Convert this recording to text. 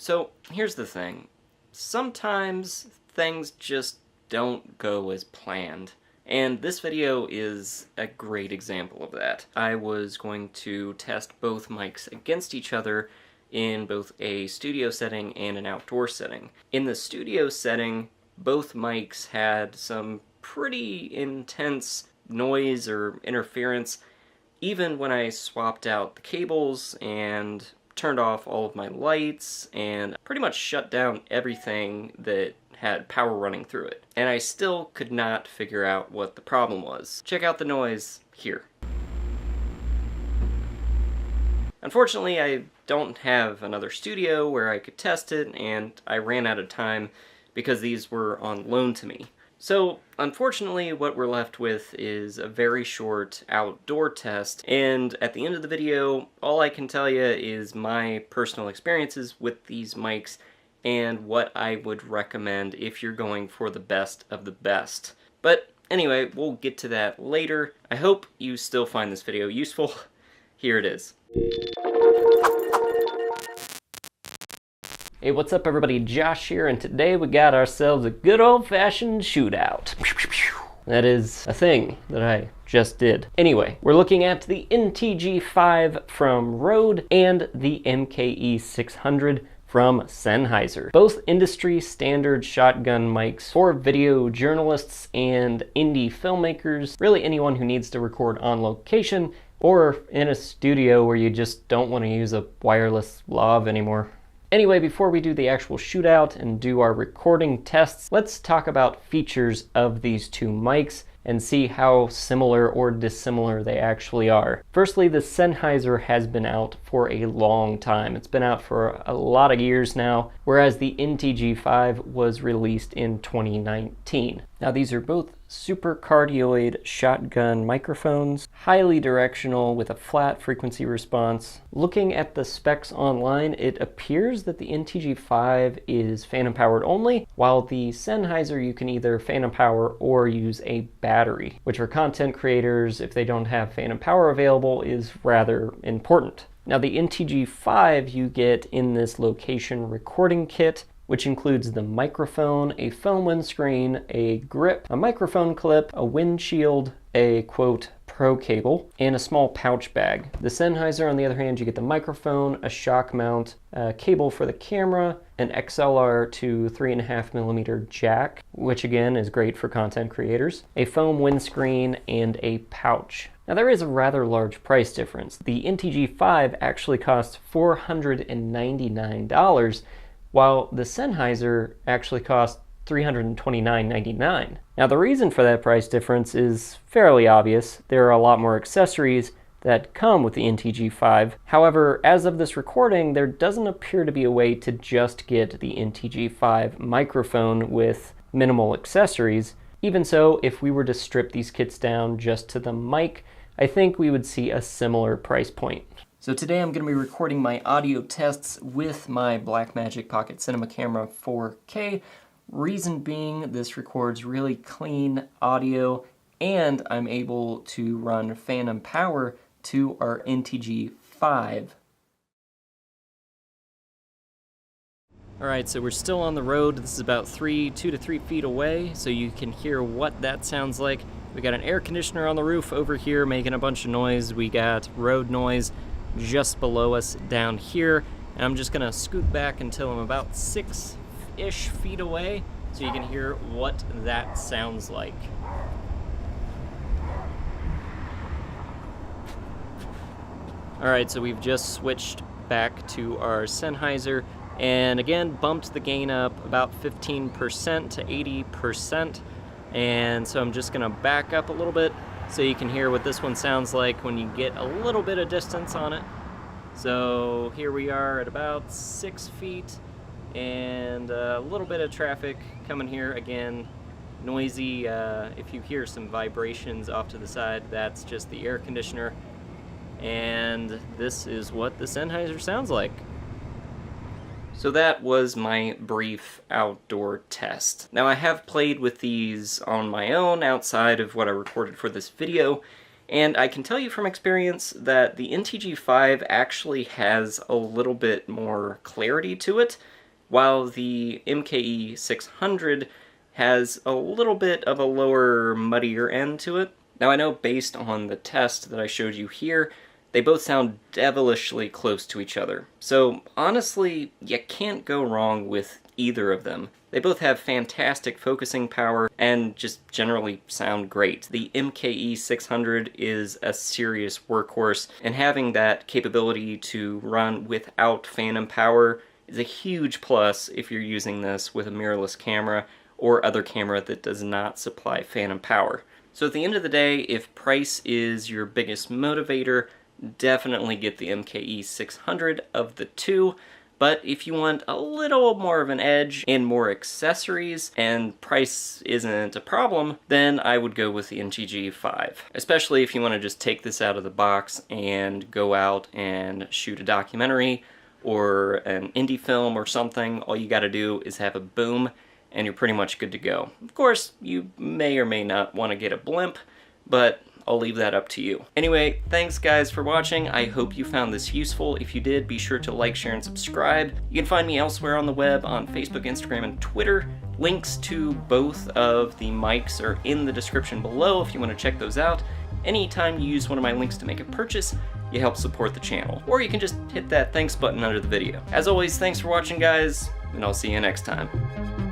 So here's the thing. Sometimes things just don't go as planned. And this video is a great example of that. I was going to test both mics against each other in both a studio setting and an outdoor setting. In the studio setting, both mics had some pretty intense noise or interference, even when I swapped out the cables and turned off all of my lights and pretty much shut down everything that had power running through it. And I still could not figure out what the problem was. Check out the noise here. Unfortunately, I don't have another studio where I could test it, and I ran out of time because these were on loan to me. So, unfortunately, what we're left with is a very short outdoor test, and at the end of the video, all I can tell you is my personal experiences with these mics and what I would recommend if you're going for the best of the best. But anyway, we'll get to that later. I hope you still find this video useful. Here it is. Hey, what's up everybody? Josh here, and today we got ourselves a good old-fashioned shootout. That is a thing that I just did. Anyway, we're looking at the NTG5 from Rode and the MKE 600 from Sennheiser. Both industry standard shotgun mics for video journalists and indie filmmakers, really anyone who needs to record on location or in a studio where you just don't want to use a wireless lav anymore. Anyway, before we do the actual shootout and do our recording tests, let's talk about features of these two mics and see how similar or dissimilar they actually are. Firstly, the Sennheiser has been out for a long time. It's been out for a lot of years now, whereas the NTG5 was released in 2019. Now, these are both super cardioid shotgun microphones, highly directional with a flat frequency response. Looking at the specs online, it appears that the NTG5 is phantom powered only, while the Sennheiser you can either phantom power or use a battery, which for content creators, if they don't have phantom power available, is rather important. Now, the NTG5 you get in this location recording kit, which includes the microphone, a foam windscreen, a grip, a microphone clip, a windshield, a quote pro cable, and a small pouch bag. The Sennheiser, on the other hand, you get the microphone, a shock mount, a cable for the camera, an XLR to 3.5mm jack, which again is great for content creators, a foam windscreen, and a pouch. Now, there is a rather large price difference. The NTG5 actually costs $499, while the Sennheiser actually costs $329.99. Now, the reason for that price difference is fairly obvious. There are a lot more accessories that come with the NTG5. However, as of this recording, there doesn't appear to be a way to just get the NTG5 microphone with minimal accessories. Even so, if we were to strip these kits down just to the mic, I think we would see a similar price point. So today I'm going to be recording my audio tests with my Blackmagic Pocket Cinema Camera 4K. Reason being, this records really clean audio, and I'm able to run phantom power to our NTG5. Alright, so we're still on the road. This is about 2 to 3 feet away, so you can hear what that sounds like. We got an air conditioner on the roof over here making a bunch of noise. We got road noise just below us down here, and I'm just gonna scoot back until I'm about 6-ish feet away so you can hear what that sounds like. Alright, so we've just switched back to our Sennheiser and again bumped the gain up about 15% to 80%, and so I'm just gonna back up a little bit so you can hear what this one sounds like when you get a little bit of distance on it. So here we are at about 6 feet, and a little bit of traffic coming here. Again, noisy. If you hear some vibrations off to the side, that's just the air conditioner. And this is what the Sennheiser sounds like. So that was my brief outdoor test. Now, I have played with these on my own outside of what I recorded for this video, And I can tell you from experience that the NTG5 actually has a little bit more clarity to it, while the MKE 600 has a little bit of a lower, muddier end to it. Now I know based on the test that I showed you here, they both sound devilishly close to each other. So honestly, you can't go wrong with either of them. They both have fantastic focusing power and just generally sound great. The MKE 600 is a serious workhorse, and having that capability to run without phantom power is a huge plus if you're using this with a mirrorless camera or other camera that does not supply phantom power. So at the end of the day, if price is your biggest motivator, definitely get the MKE 600 of the two. But if you want a little more of an edge and more accessories and price isn't a problem, then I would go with the NTG5. Especially if you want to just take this out of the box and go out and shoot a documentary or an indie film or something. All you gotta do is have a boom and you're pretty much good to go. Of course, you may or may not want to get a blimp, but I'll leave that up to you. Anyway, thanks guys for watching. I hope you found this useful. If you did, be sure to like, share, and subscribe. You can find me elsewhere on the web on Facebook, Instagram, and Twitter. Links to both of the mics are in the description below if you want to check those out. Anytime you use one of my links to make a purchase, you help support the channel. Or you can just hit that thanks button under the video. As always, thanks for watching guys, and I'll see you next time.